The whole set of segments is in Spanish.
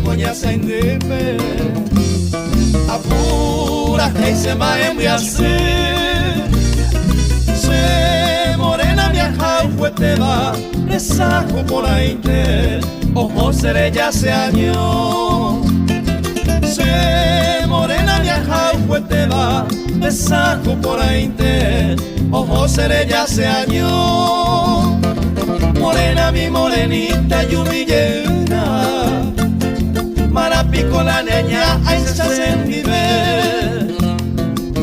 konya saindebe apura hey se maembiase se morena mi ajaueteba resajo por ainte ojo seré ya se año se morena mi ajaueteba resajo por ainte ojo seré ya se año morena mi morenita yumilleuna marapico la niña ay se sendive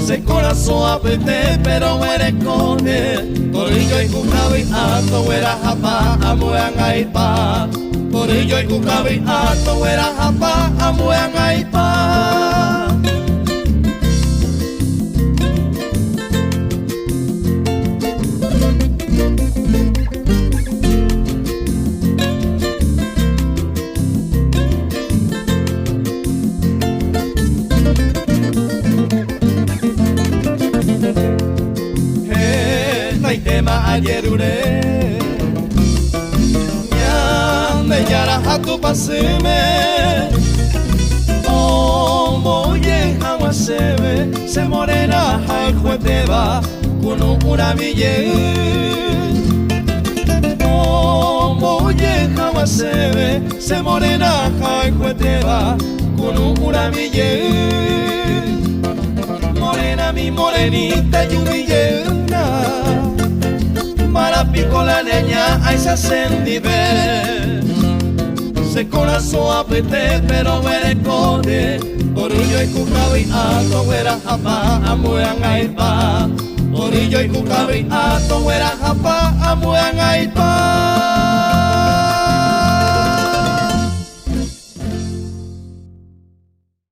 se corazón apete pero muere con él Torillo y cucabi ato era japa amuan aipa Torillo y cucabi ato era japa amuan aipa tema ayer ure Nyande yara hatu paseme Omo ye hawa sebe Se morena hai jueteba Kuno uramille Omo ye hawa sebe Se morena hai jueteba Kuno uramille Morena mi morenita yumilleuna Marapico la niña ay se sendive se corazón apete pero muere code Torillo y cucabi ato era japa amuan aipa Torillo y cucabi ato era japa amuan aipa